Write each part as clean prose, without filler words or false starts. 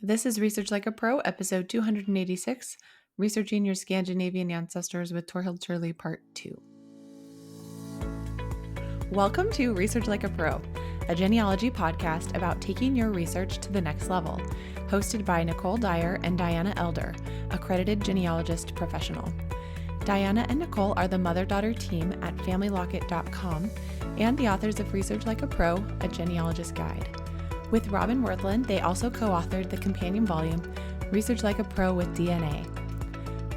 This is Research Like a Pro, episode 286, Researching Your Scandinavian Ancestors with Torhild Shirley, part 2. Welcome to Research Like a Pro, a genealogy podcast about taking your research to the next level, hosted by Nicole Dyer and Diana Elder, accredited genealogist professional. Diana and Nicole are the mother-daughter team at FamilyLocket.com and the authors of Research Like a Pro, a genealogist guide. With Robin Worthland, they also co-authored the companion volume, Research Like a Pro with DNA.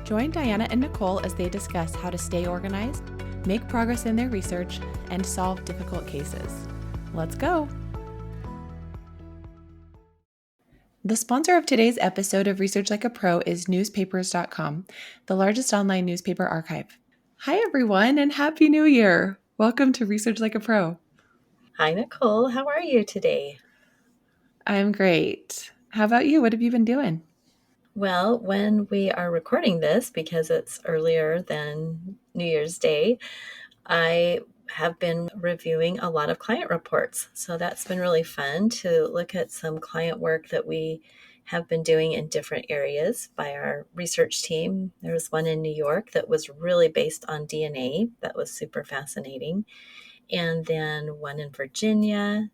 Join Diana and Nicole as they discuss how to stay organized, make progress in their research, and solve difficult cases. Let's go! The sponsor of today's episode of Research Like a Pro is newspapers.com, the largest online newspaper archive. Hi, everyone, and Happy New Year! Welcome to Research Like a Pro. Hi, Nicole. How are you today? I'm great. How about you? What have you been doing? Well, when we are recording this, because it's earlier than New Year's Day, I have been reviewing a lot of client reports. So that's been really fun to look at some client work that we have been doing in different areas by our research team. There was one in New York that was really based on DNA. That was super fascinating. And then one in Virginia.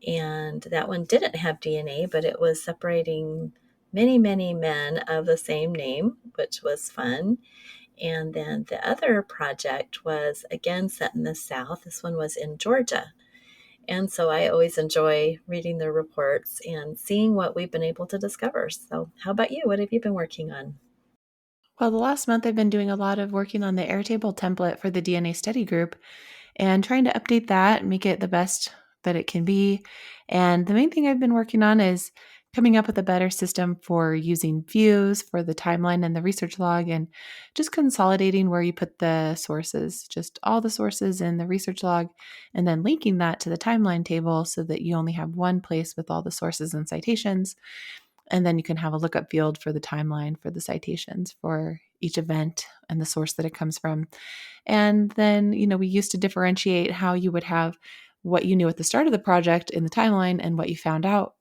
And that one didn't have DNA, but it was separating many, many men of the same name, which was fun. And then the other project was again set in the South. This one was in Georgia. And so I always enjoy reading the reports and seeing what we've been able to discover. So, how about you? What have you been working on? Well, the last month I've been doing a lot of working on the Airtable template for the DNA study group and trying to update that and make it the best that it can be. And the main thing I've been working on is coming up with a better system for using views for the timeline and the research log and just consolidating where you put the sources, just all the sources in the research log, and then linking that to the timeline table so that you only have one place with all the sources and citations. And then you can have a lookup field for the timeline for the citations for each event and the source that it comes from. And then, we used to differentiate how you would have what you knew at the start of the project in the timeline and what you found out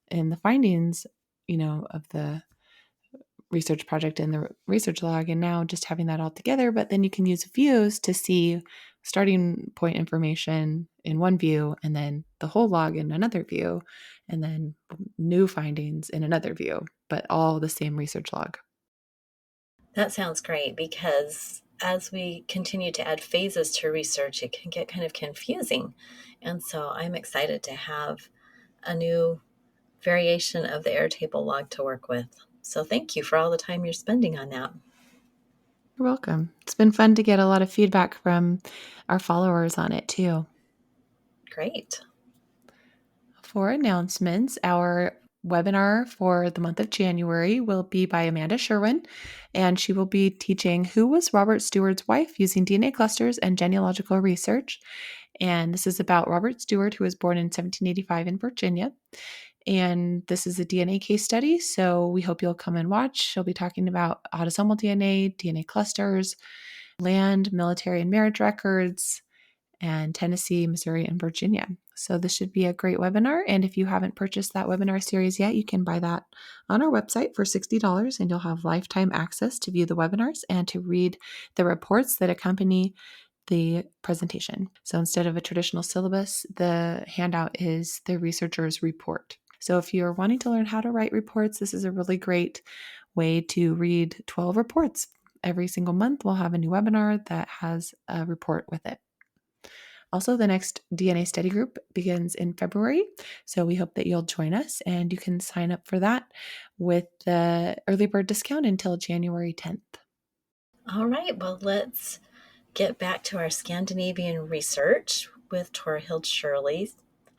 in the findings, of the research project in the research log. And now just having that all together, but then you can use views to see starting point information in one view and then the whole log in another view and then new findings in another view, but all the same research log. That sounds great because as we continue to add phases to research, it can get kind of confusing. And so I'm excited to have a new variation of the Airtable log to work with. So thank you for all the time you're spending on that. You're welcome. It's been fun to get a lot of feedback from our followers on it too. Great. For announcements, our webinar for the month of January will be by Amanda Sherwin, and she will be teaching Who Was Robert Stewart's Wife using DNA clusters and genealogical research. And this is about Robert Stewart, who was born in 1785 in Virginia. And this is a DNA case study, so we hope you'll come and watch. She'll be talking about autosomal DNA clusters, land, military, and marriage records, and Tennessee, Missouri, and Virginia. So this should be a great webinar. And if you haven't purchased that webinar series yet, you can buy that on our website for $60 and you'll have lifetime access to view the webinars and to read the reports that accompany the presentation. So instead of a traditional syllabus, the handout is the researcher's report. So if you're wanting to learn how to write reports, this is a really great way to read 12 reports. Every single month, we'll have a new webinar that has a report with it. Also, the next DNA study group begins in February, so we hope that you'll join us and you can sign up for that with the early bird discount until January 10th. All right, well, let's get back to our Scandinavian research with Torhild Shirley.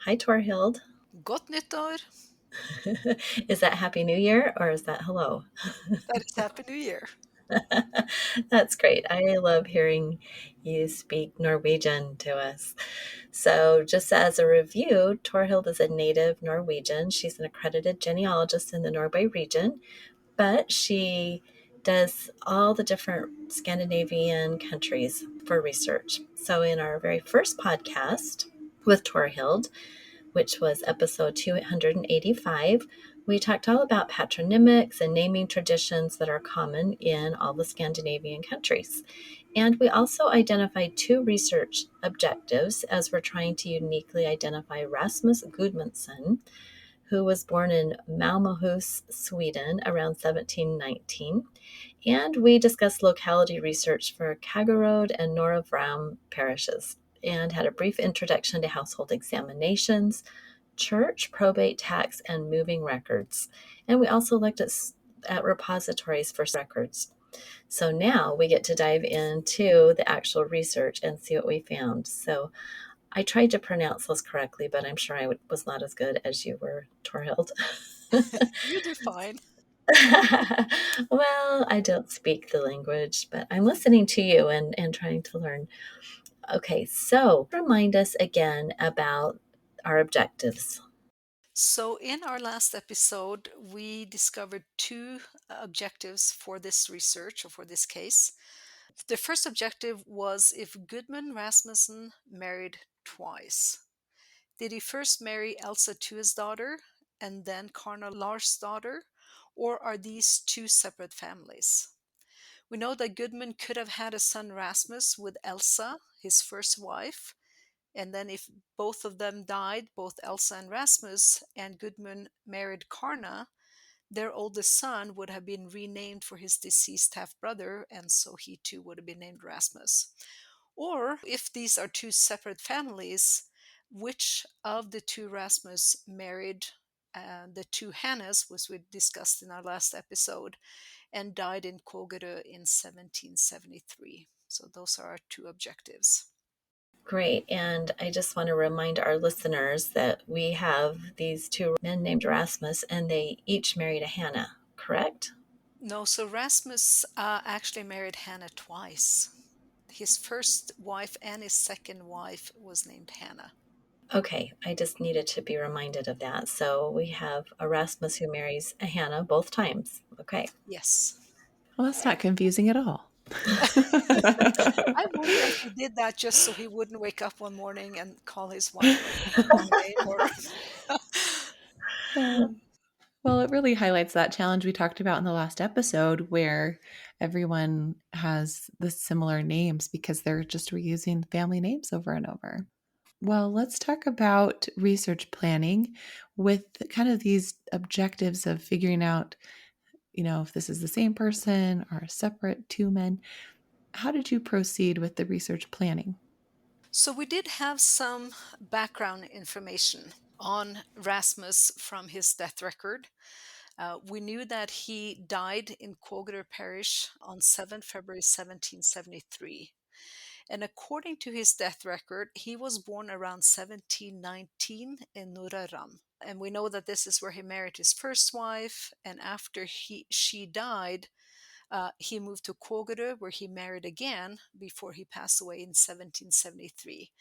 Hi, Torhild. Gott nytt år! Is that Happy New Year or is that hello? That is Happy New Year. That's great. I love hearing you speak Norwegian to us. So just as a review, Torhild is a native Norwegian. She's an accredited genealogist in the Norway region, but she does all the different Scandinavian countries for research. So in our very first podcast with Torhild, which was episode 285, We talked all about patronymics and naming traditions that are common in all the Scandinavian countries. And we also identified 2 research objectives as we're trying to uniquely identify Rasmus Gudmundsson, who was born in Malmöhus, Sweden around 1719. And we discussed locality research for Kaggerode and Norra Vram parishes and had a brief introduction to household examinations, church, probate, tax, and moving records. And we also looked at repositories for records. So now we get to dive into the actual research and see what we found. So I tried to pronounce those correctly, but I'm sure I was not as good as you were, Torhild. You do fine. Well, I don't speak the language, but I'm listening to you and trying to learn. Okay, so remind us again about our objectives. So, in our last episode, we discovered 2 objectives for this research or for this case. The first objective was if Gudmund Rasmussen married twice. Did he first marry Elsa Thuesdotter and then Karna Larsdotter, or are these 2 separate families? We know that Gudmund could have had a son Rasmus with Elsa, his first wife, and then if both of them died, both Elsa and Rasmus, and Gudmund married Karna, their oldest son would have been renamed for his deceased half brother, and so he too would have been named Rasmus. Or if these are 2 separate families, which of the 2 Rasmus married the 2 Hannes, which we discussed in our last episode, and died in Kågerö in 1773. So those are our 2 objectives. Great. And I just want to remind our listeners that we have these 2 men named Rasmus, and they each married a Hannah, correct? No, so Rasmus actually married Hannah twice. His first wife and his second wife was named Hannah. Okay, I just needed to be reminded of that. So we have a Rasmus who marries a Hannah both times. Okay. Yes. Well, that's not confusing at all. I wonder if he did that just so he wouldn't wake up one morning and call his wife by the wrong name or Well, it really highlights that challenge we talked about in the last episode where everyone has the similar names because they're just reusing family names over and over. Well, let's talk about research planning with kind of these objectives of figuring out, if this is the same person or separate 2 men. How did you proceed with the research planning? So we did have some background information on Rasmus from his death record. We knew that he died in Kågerö parish on 7th February 1773. And according to his death record, he was born around 1719 in Nuraram. And we know that this is where he married his first wife. And after she died, he moved to Kågerö, where he married again before he passed away in 1773.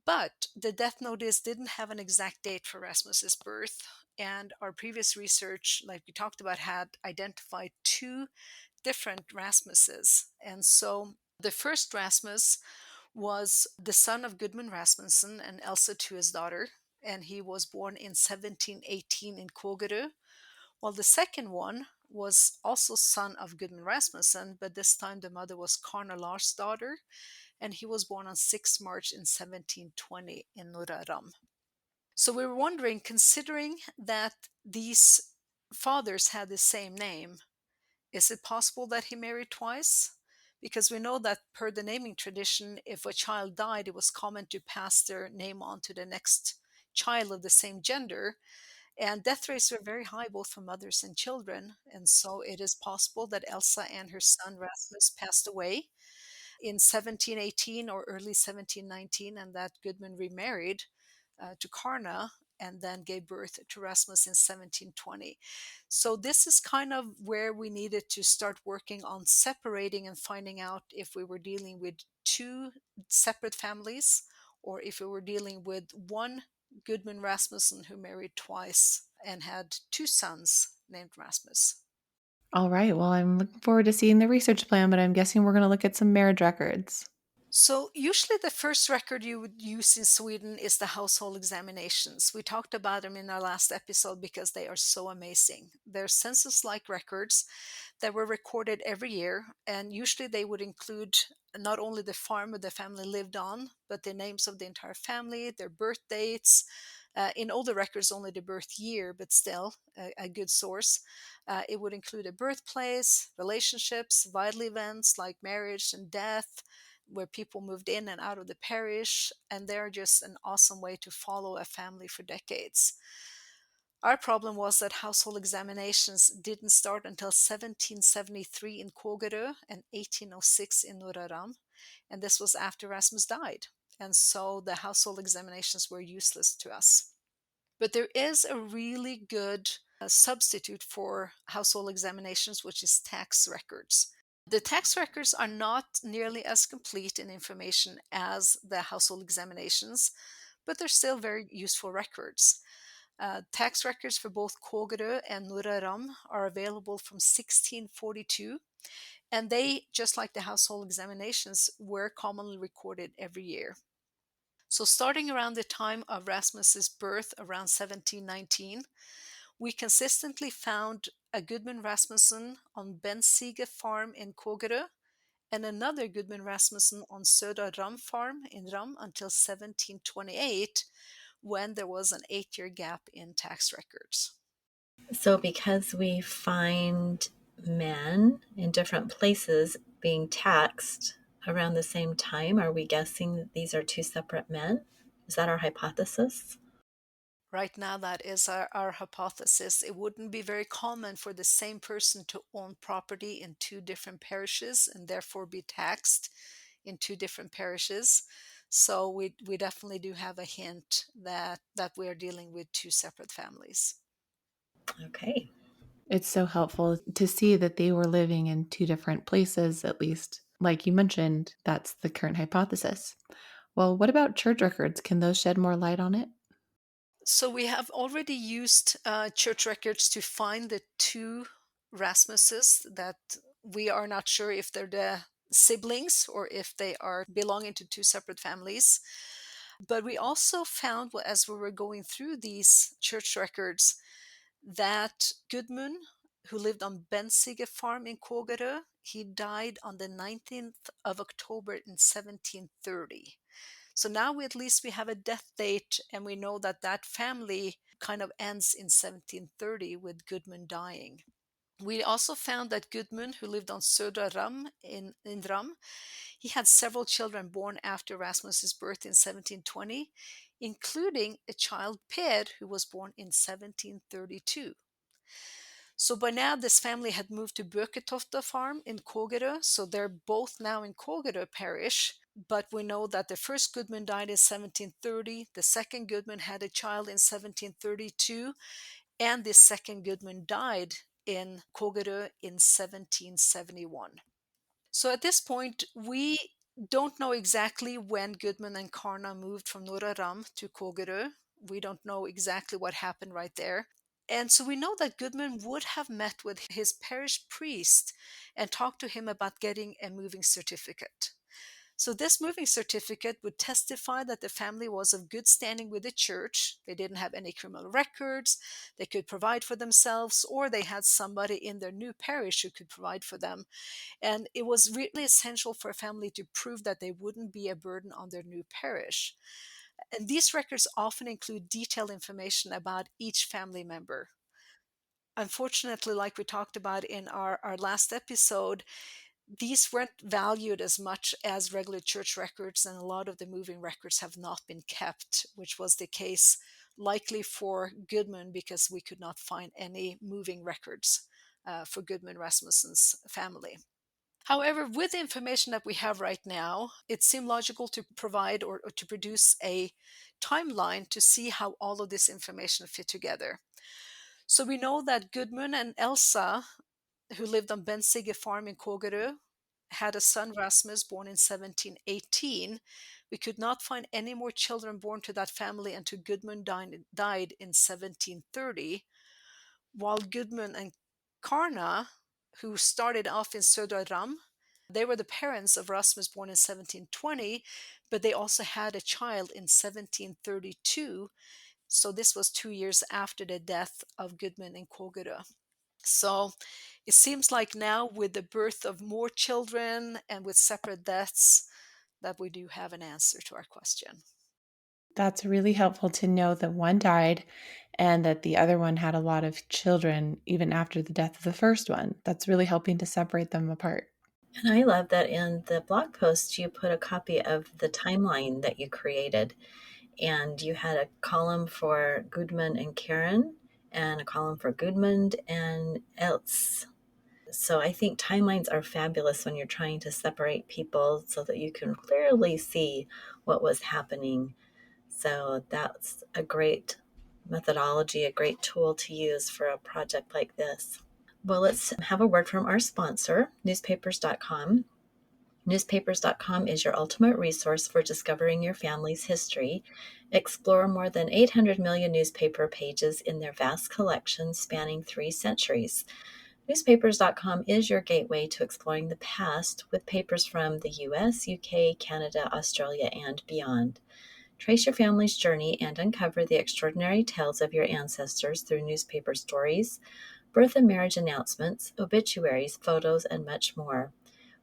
But the death notice didn't have an exact date for Rasmus's birth. And our previous research, like we talked about, had identified 2 different Rasmuses. And so the first Rasmus was the son of Gudmund Rasmussen and Elsa Thuesdotter, and he was born in 1718 in Kågerö, while the second one was also son of Gudmund Rasmussen, but this time the mother was Karna Larsdotter, and he was born on 6 March in 1720 in Nuraram. So we were wondering, considering that these fathers had the same name, is it possible that he married twice? Because we know that per the naming tradition, if a child died, it was common to pass their name on to the next child of the same gender. And death rates were very high, both for mothers and children. And so it is possible that Elsa and her son Rasmus passed away in 1718 or early 1719, and that Gudmund remarried to Karna and then gave birth to Rasmus in 1720. So this is kind of where we needed to start working on separating and finding out if we were dealing with 2 separate families or if we were dealing with one Gudmund Rasmussen who married twice and had 2 sons named Rasmus. All right. Well, I'm looking forward to seeing the research plan, but I'm guessing we're going to look at some marriage records. So, usually the first record you would use in Sweden is the household examinations. We talked about them in our last episode because they are so amazing. They're census like records that were recorded every year, and usually they would include not only the farm where the family lived on, but the names of the entire family, their birth dates. In older records, only the birth year, but still a good source. It would include a birthplace, relationships, vital events like marriage and death, where people moved in and out of the parish, and they're just an awesome way to follow a family for decades. Our problem was that household examinations didn't start until 1773 in Kågerö and 1806 in Nuraram, and this was after Rasmus died. And so the household examinations were useless to us. But there is a really good substitute for household examinations, which is tax records. The tax records are not nearly as complete in information as the household examinations, but they're still very useful records. Tax records for both Kågerö and Nuraram are available from 1642, and they, just like the household examinations, were commonly recorded every year. So, starting around the time of Rasmus's birth, around 1719, we consistently found a Gudmund Rasmussen on Bensiga farm in Kågerö and another Gudmund Rasmussen on Södra Ram farm in Ram until 1728, when there was an 8-year gap in tax records. So, because we find men in different places being taxed around the same time, are we guessing that these are two separate men? Is that our hypothesis? Right now, that is our hypothesis. It wouldn't be very common for the same person to own property in two different parishes and therefore be taxed in two different parishes. So we definitely do have a hint that we are dealing with two separate families. Okay. It's so helpful to see that they were living in two different places, at least. Like you mentioned, that's the current hypothesis. Well, what about church records? Can those shed more light on it? So we have already used church records to find the two Rasmuses that we are not sure if they're the siblings or if they are belonging to two separate families. But we also found, as we were going through these church records, that Gudmund, who lived on Bensiga farm in Kågerö, he died on the 19th of October in 1730. So now at least we have a death date, and we know that that family kind of ends in 1730 with Gudmund dying. We also found that Gudmund, who lived on Södra Ram in Ram, he had several children born after Rasmus's birth in 1720, including a child Per, who was born in 1732. So by now, this family had moved to Böketofta farm in Kågerö, so they're both now in Kågerö parish. But we know that the first Gudmund died in 1730, the second Gudmund had a child in 1732, and the second Gudmund died in Kågerö in 1771. So at this point, we don't know exactly when Gudmund and Karna moved from Noraram to Kågerö. We don't know exactly what happened right there. And so we know that Gudmund would have met with his parish priest and talked to him about getting a moving certificate. So this moving certificate would testify that the family was of good standing with the church. They didn't have any criminal records. They could provide for themselves, or they had somebody in their new parish who could provide for them. And it was really essential for a family to prove that they wouldn't be a burden on their new parish. And these records often include detailed information about each family member. Unfortunately, like we talked about in our last episode, these weren't valued as much as regular church records, and a lot of the moving records have not been kept, which was the case likely for Gudmund because we could not find any moving records for Gudmund Rasmussen's family. However, with the information that we have right now, it seemed logical to provide or to produce a timeline to see how all of this information fit together. So we know that Gudmund and Elsa, who lived on Bensiga farm in Kågerö, had a son Rasmus born in 1718. We could not find any more children born to that family until Gudmund died in 1730, while Gudmund and Karna, who started off in Södra Ram, They were the parents of Rasmus, born in 1720, but they also had a child in 1732. So this was 2 years after the death of Gudmund in Kågerö. So it seems like now, with the birth of more children and with separate deaths, that we do have an answer to our question. That's really helpful to know that one died and that the other one had a lot of children even after the death of the first one. That's really helping to separate them apart. And I love that in the blog post, you put a copy of the timeline that you created. And you had a column for Gudmund and Karen, and a column for Gudmund and Else. So I think timelines are fabulous when you're trying to separate people so that you can clearly see what was happening. So that's a great methodology, a great tool to use for a project like this. Well, let's have a word from our sponsor, newspapers.com. Newspapers.com is your ultimate resource for discovering your family's history. Explore more than 800 million newspaper pages in their vast collection spanning 3 centuries. Newspapers.com is your gateway to exploring the past with papers from the US, UK, Canada, Australia, and beyond. Trace your family's journey and uncover the extraordinary tales of your ancestors through newspaper stories, birth and marriage announcements, obituaries, photos, and much more.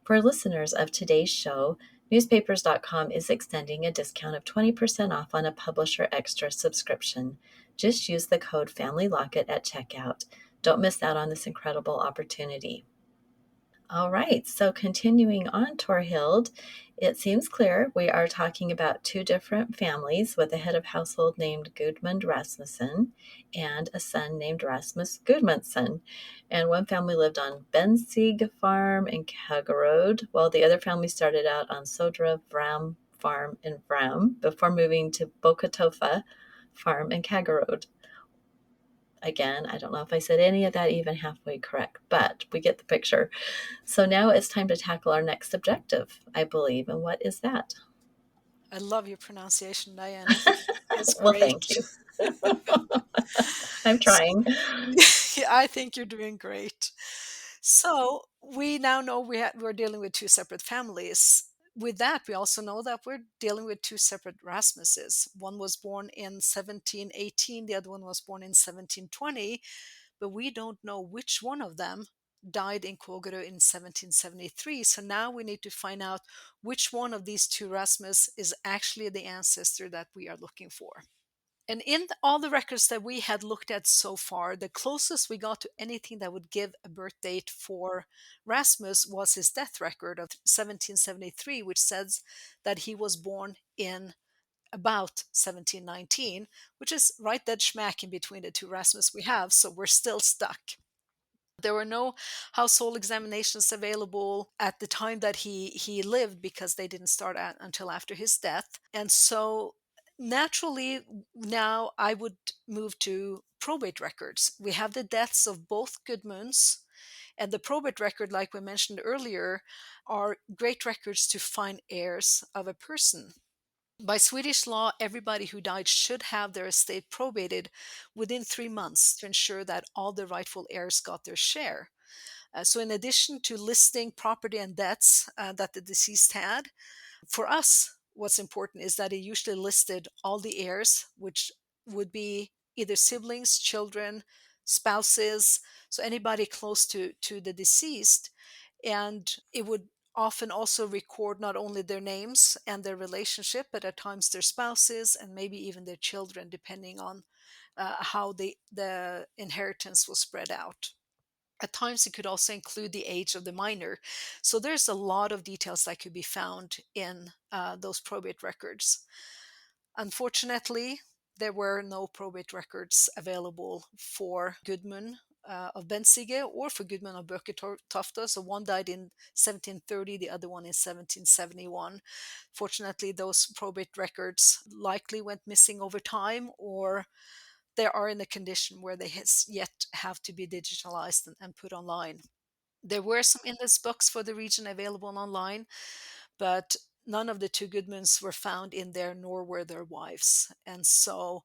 For listeners of today's show, newspapers.com is extending a discount of 20% off on a Publisher Extra subscription. Just use the code FamilyLocket at checkout. Don't miss out on this incredible opportunity. All right, so continuing on, Torhild, it seems clear we are talking about two different families with a head of household named Gudmund Rasmussen and a son named Rasmus Gudmundsson. And one family lived on Bensig Farm in Kaggerode, while the other family started out on Sodra Vram Farm in Vram before moving to Bokatofa Farm in Kaggerode. Again, I don't know if I said any of that even halfway correct, but we get the picture. So now it's time to tackle our next objective, I believe. And what is that? I love your pronunciation, Diana. It's Well, great. thank you. I'm So, trying. I think you're doing great. So we now know we're dealing with two separate families. With that, we also know that we're dealing with two separate Rasmuses. One was born in 1718, the other one was born in 1720, but we don't know which one of them died in Kågerö in 1773. So now we need to find out which one of these two Rasmus is actually the ancestor that we are looking for. And in all the records that we had looked at so far, the closest we got to anything that would give a birth date for Rasmus was his death record of 1773, which says that he was born in about 1719, which is right dead smack in between the two Rasmus we have, so we're still stuck. There were no household examinations available at the time that he lived, because they didn't start until after his death. And so naturally, now I would move to probate records. We have the deaths of both Gudmunds, and the probate record, like we mentioned earlier, are great records to find heirs of a person. By Swedish law, everybody who died should have their estate probated within 3 months to ensure that all the rightful heirs got their share. So, in addition to listing property and debts that the deceased had, for us, what's important is that it usually listed all the heirs, which would be either siblings, children, spouses, so anybody close to the deceased. And it would often also record not only their names and their relationship, but at times their spouses and maybe even their children, depending on how the inheritance was spread out. At times, it could also include the age of the minor. So there's a lot of details that could be found in those probate records. Unfortunately, there were no probate records available for Gudmund of Bensige or for Gudmund of Böketofta. So one died in 1730, the other one in 1771. Fortunately, those probate records likely went missing over time, or they are in a condition where they yet have to be digitalized and put online. There were some index books for the region available online, but none of the two Gudmunds were found in there, nor were their wives. And so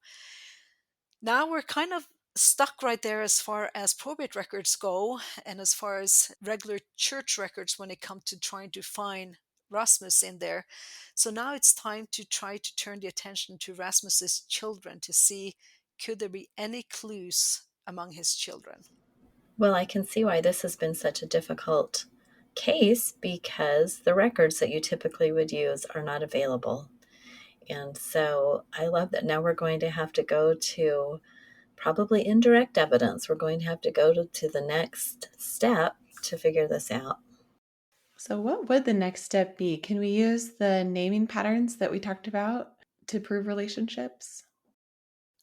now we're kind of stuck right there as far as probate records go, and as far as regular church records when it comes to trying to find Rasmus in there. So now it's time to try to turn the attention to Rasmus's children to see, could there be any clues among his children. Well, I can see why this has been such a difficult case, because the records that you typically would use are not available. And so I love that now we're going to have to go to probably indirect evidence. We're going to have to go to the next step to figure this out. So, what would the next step be? Can we use the naming patterns that we talked about to prove relationships?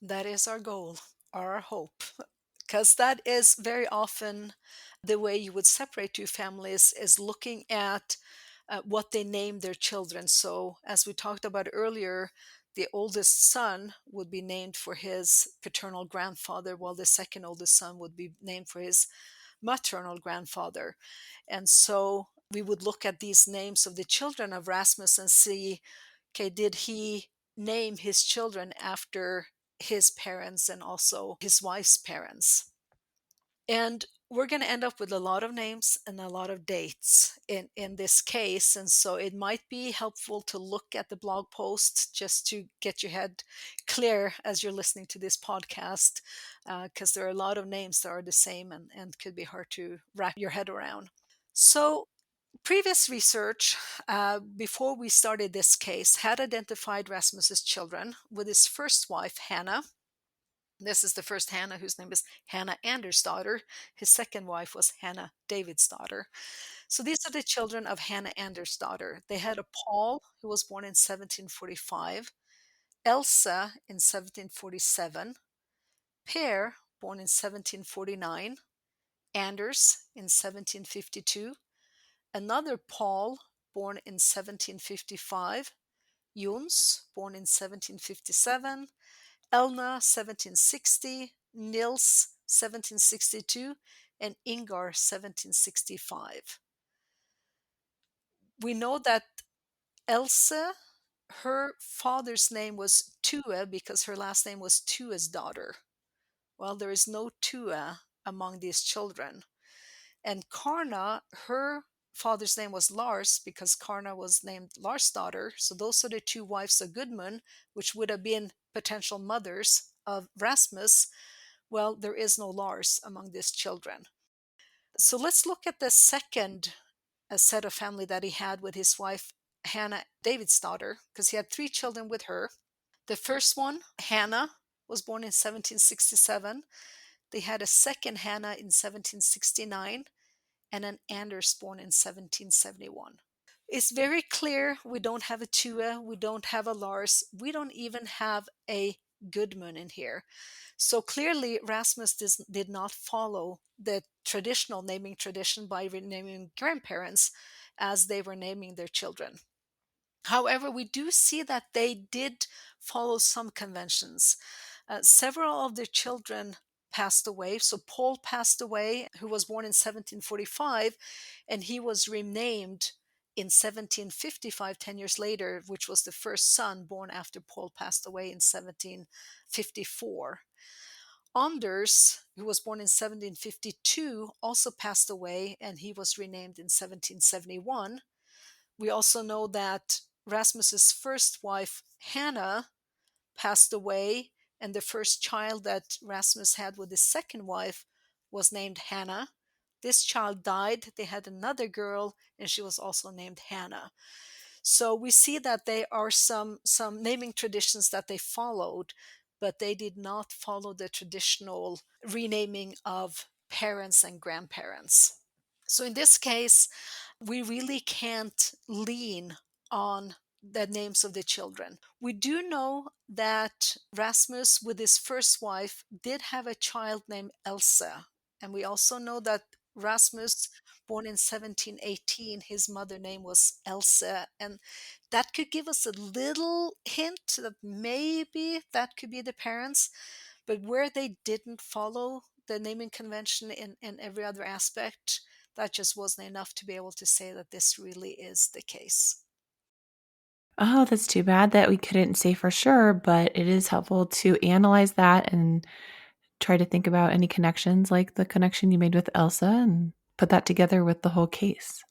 That is our goal, our hope, because that is very often the way you would separate two families, is looking at what they name their children. So, as we talked about earlier, the oldest son would be named for his paternal grandfather, while the second oldest son would be named for his maternal grandfather. And so we would look at these names of the children of Rasmus and see, okay, did he name his children after his parents and also his wife's parents? And we're going to end up with a lot of names and a lot of dates in this case. And so it might be helpful to look at the blog post just to get your head clear as you're listening to this podcast, because there are a lot of names that are the same and could be hard to wrap your head around. So previous research, before we started this case, had identified Rasmus's children with his first wife, Hannah. This is the first Hannah, whose name is Hannah Andersdotter. His second wife was Hannah Davidsdotter. So these are the children of Hannah Andersdotter. They had a Paul, who was born in 1745, Elsa in 1747, Per, born in 1749, Anders in 1752, another Paul, born in 1755, Jons, born in 1757, Elna 1760, Nils 1762, and Ingar 1765. We know that Elsa, her father's name was Tue because her last name was Tue's daughter. Well, there is no Tue among these children. And Karna, her father's name was Lars because Karna was named Larsdotter. So those are the two wives of Gudmund, which would have been potential mothers of Rasmus. Well, there is no Lars among these children. So let's look at the second set of family that he had with his wife, Hannah Davidsdotter, because he had 3 children with her. The first one, Hannah, was born in 1767. They had a second Hannah in 1769 and an Anders born in 1771. It's very clear we don't have a Tue, we don't have a Lars, we don't even have a Gudmund in here. So clearly Rasmus did not follow the traditional naming tradition by renaming grandparents as they were naming their children. However, we do see that they did follow some conventions. Several of their children passed away. So Paul passed away, who was born in 1745, and he was renamed in 1755, 10 years later, which was the first son born after Paul passed away in 1754. Anders, who was born in 1752, also passed away, and he was renamed in 1771. We also know that Rasmus's first wife, Hannah, passed away, and the first child that Rasmus had with his second wife was named Hannah. This child died. They had another girl, and she was also named Hannah. So we see that there are some naming traditions that they followed, but they did not follow the traditional renaming of parents and grandparents. So in this case, we really can't lean on the names of the children. We do know that Rasmus, with his first wife, did have a child named Elsa. And we also know that Rasmus, born in 1718, his mother name was Elsa. And that could give us a little hint that maybe that could be the parents. But where they didn't follow the naming convention in every other aspect, that just wasn't enough to be able to say that this really is the case. Oh, that's too bad that we couldn't say for sure, but it is helpful to analyze that and try to think about any connections like the connection you made with Elsa and put that together with the whole case?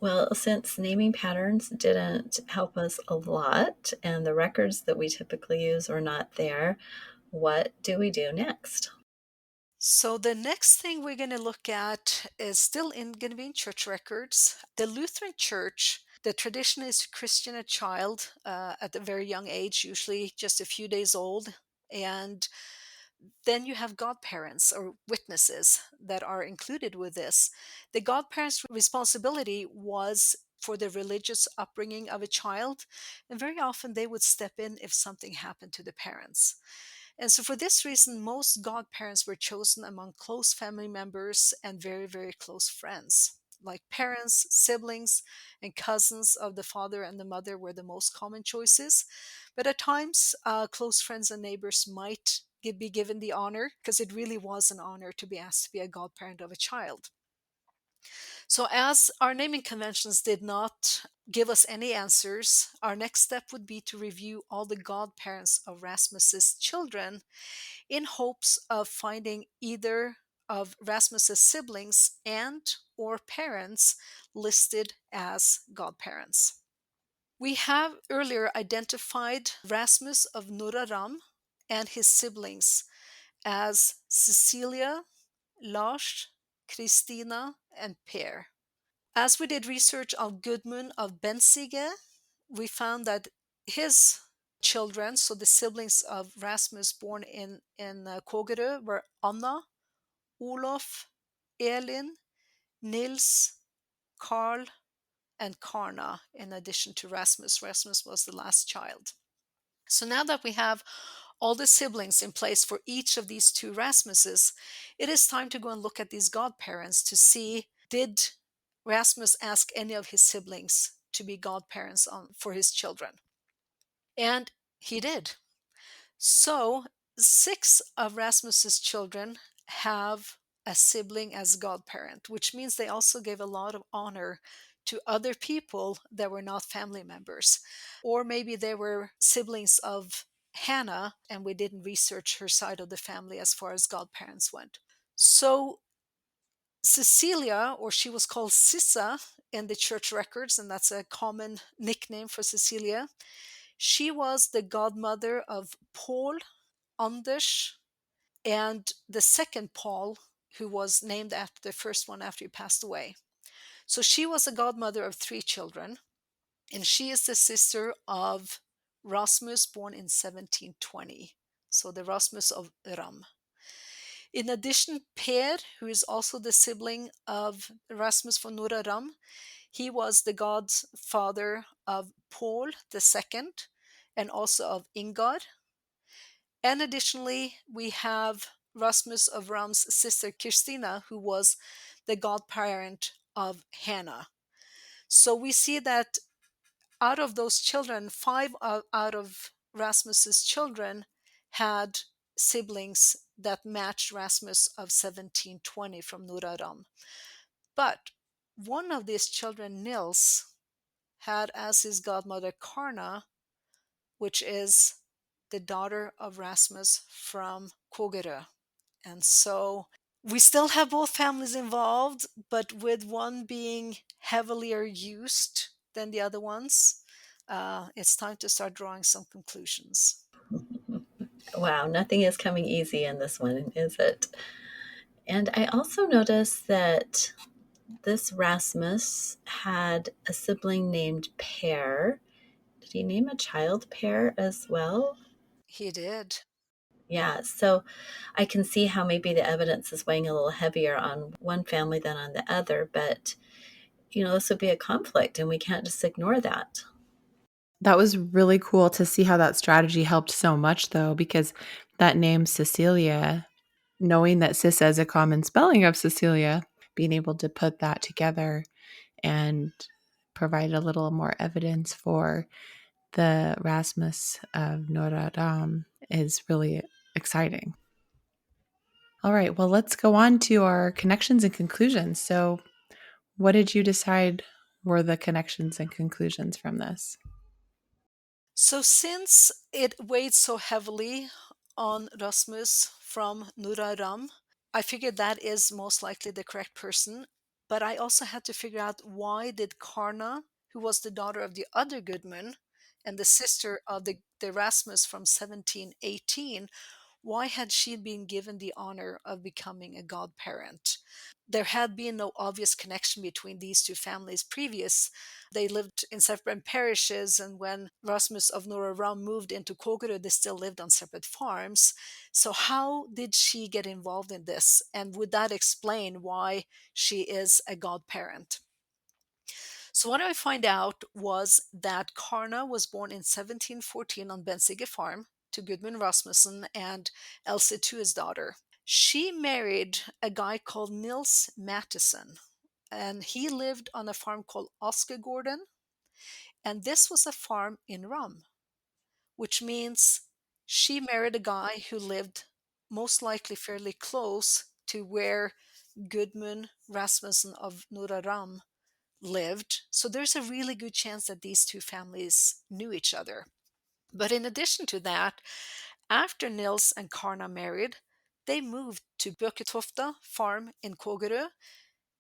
Well, since naming patterns didn't help us a lot and the records that we typically use are not there, what do we do next? So the next thing we're going to look at is still going to be in church records. The Lutheran Church, the tradition is to Christian a child at a very young age, usually just a few days old, and then you have godparents or witnesses that are included with this. The godparents' responsibility was for the religious upbringing of a child, and very often they would step in if something happened to the parents. And so, for this reason, most godparents were chosen among close family members and very, very close friends. Like parents, siblings, and cousins of the father and the mother were the most common choices. But at times, close friends and neighbors might be given the honor because it really was an honor to be asked to be a godparent of a child. So, as our naming conventions did not give us any answers, our next step would be to review all the godparents of Rasmus's children in hopes of finding either of Rasmus's siblings and or parents listed as godparents. We have earlier identified Rasmus of Nuraram and his siblings as Cecilia, Lars, Christina, and Per. As we did research on Gudmund of Bensige, we found that his children, so the siblings of Rasmus born in Kågerö, were Anna, Olof, Elin, Nils, Karl, and Karna, in addition to Rasmus. Rasmus was the last child. So now that we have all the siblings in place for each of these two Rasmuses, it is time to go and look at these godparents to see, did Rasmus ask any of his siblings to be godparents for his children? And he did. So 6 of Rasmus's children have a sibling as godparent, which means they also gave a lot of honor to other people that were not family members. Or maybe they were siblings of Hannah, and we didn't research her side of the family as far as godparents went. So Cecilia, or she was called Sissa in the church records, and that's a common nickname for Cecilia. She was the godmother of Paul, Anders, and the second Paul, who was named after the first one after he passed away. So she was a godmother of 3 children, and she is the sister of Rasmus, born in 1720. So the Rasmus of Ram. In addition, Per, who is also the sibling of Rasmus von Nuraram, he was the godfather of Paul II and also of Ingar. And additionally, we have Rasmus of Ram's sister Christina, who was the godparent of Hannah. So we see that out of those children, 5 out of Rasmus's children had siblings that matched Rasmus of 1720 from Nuraram. But one of these children, Nils, had as his godmother Karna, which is the daughter of Rasmus from Kågerö. And so we still have both families involved, but with one being heavilier used than the other ones, it's time to start drawing some conclusions. Wow, nothing is coming easy in this one, is it? And I also noticed that this Rasmus had a sibling named Per. Did he name a child Per as well? He did. Yeah, so I can see how maybe the evidence is weighing a little heavier on one family than on the other, but this would be a conflict and we can't just ignore that. That was really cool to see how that strategy helped so much, though, because that name Cecilia, knowing that Sissa is a common spelling of Cecilia, being able to put that together and provide a little more evidence for the Rasmus of Noradam is really exciting. All right, well, let's go on to our connections and conclusions. So, what did you decide were the connections and conclusions from this? So, since it weighed so heavily on Rasmus from Nuraram. I figured that is most likely the correct person, but I also had to figure out why did Karna, who was the daughter of the other Gudmund and the sister of the Rasmus from 1718, why had she been given the honor of becoming a godparent? There had been no obvious connection between these two families previous. They lived in separate parishes, and when Rasmus of Nuraram moved into Kågerö, they still lived on separate farms. So how did she get involved in this? And would that explain why she is a godparent? So what I find out was that Karna was born in 1714 on Bensige farm to Gudmund Rasmussen and Elsa Thuesdotter. She married a guy called Nils Mattisson, and he lived on a farm called Oskegården, and this was a farm in Rum, which means she married a guy who lived most likely fairly close to where Gudmund Rasmussen of Nuraram lived. So there's a really good chance that these two families knew each other. But in addition to that, after Nils and Karna married, they moved to Böketofta farm in Kågerö,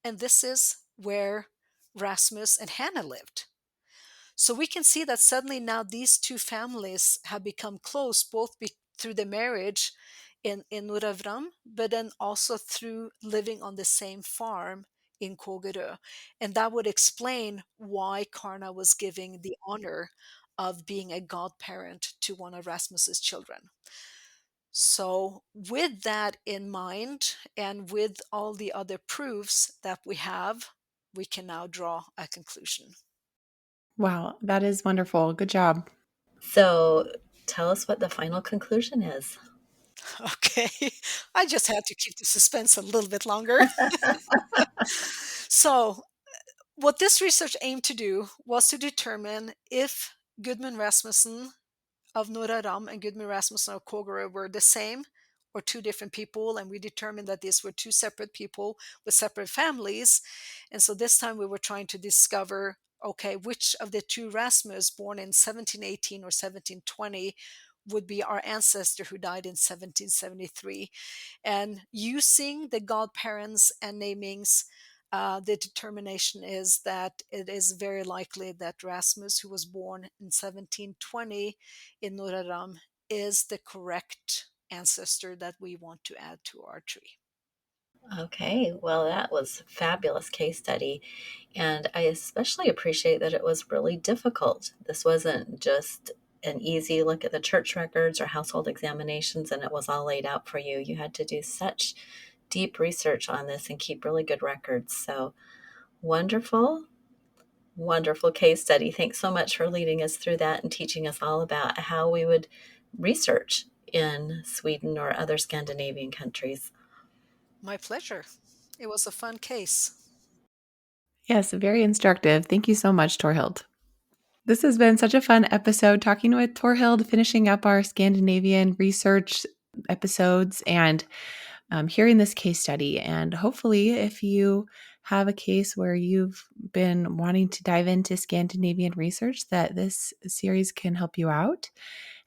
and this is where Rasmus and Hannah lived. So we can see that suddenly now these two families have become close, both through the marriage in Nuraram, but then also through living on the same farm in Kågerö. And that would explain why Karna was giving the honor of being a godparent to one of Rasmus's children. So, with that in mind, and with all the other proofs that we have, we can now draw a conclusion. Wow, that is wonderful. Good job. So tell us what the final conclusion is. Okay, I just had to keep the suspense a little bit longer. So, what this research aimed to do was to determine if Gudmund Rasmussen of Nuraram and Gudmund Rasmussen of Kågerö were the same or two different people, and we determined that these were two separate people with separate families. And so this time we were trying to discover, okay, which of the two Rasmus born in 1718 or 1720 would be our ancestor who died in 1773. And using the godparents and namings, the determination is that it is very likely that Rasmus, who was born in 1720 in Nuraram, is the correct ancestor that we want to add to our tree. Okay, well, that was a fabulous case study. And I especially appreciate that it was really difficult. This wasn't just an easy look at the church records or household examinations and it was all laid out for you. You had to do such deep research on this and keep really good records. So wonderful, wonderful case study. Thanks so much for leading us through that and teaching us all about how we would research in Sweden or other Scandinavian countries. My pleasure. It was a fun case. Yes, very instructive. Thank you so much, Torhild. This has been such a fun episode talking with Torhild, finishing up our Scandinavian research episodes and hearing this case study. And hopefully, if you have a case where you've been wanting to dive into Scandinavian research, that this series can help you out.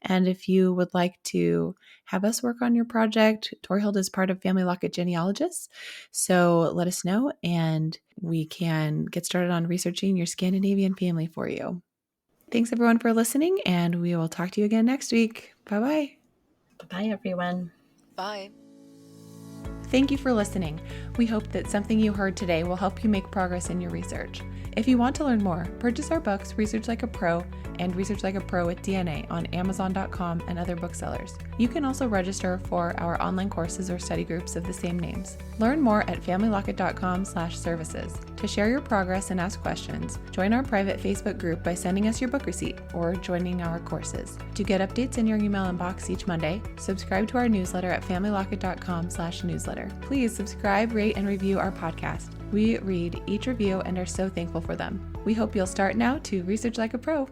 And if you would like to have us work on your project, Torhild is part of Family Locket Genealogists. So let us know and we can get started on researching your Scandinavian family for you. Thanks everyone for listening, and we will talk to you again next week. Bye-bye. Bye, everyone. Bye. Thank you for listening. We hope that something you heard today will help you make progress in your research. If you want to learn more, purchase our books, Research Like a Pro and Research Like a Pro with DNA on Amazon.com and other booksellers. You can also register for our online courses or study groups of the same names. Learn more at familylocket.com/services. To share your progress and ask questions, join our private Facebook group by sending us your book receipt or joining our courses. To get updates in your email inbox each Monday, subscribe to our newsletter at familylocket.com/newsletter. Please subscribe, rate, and review our podcast. We read each review and are so thankful for them. We hope you'll start now to research like a pro.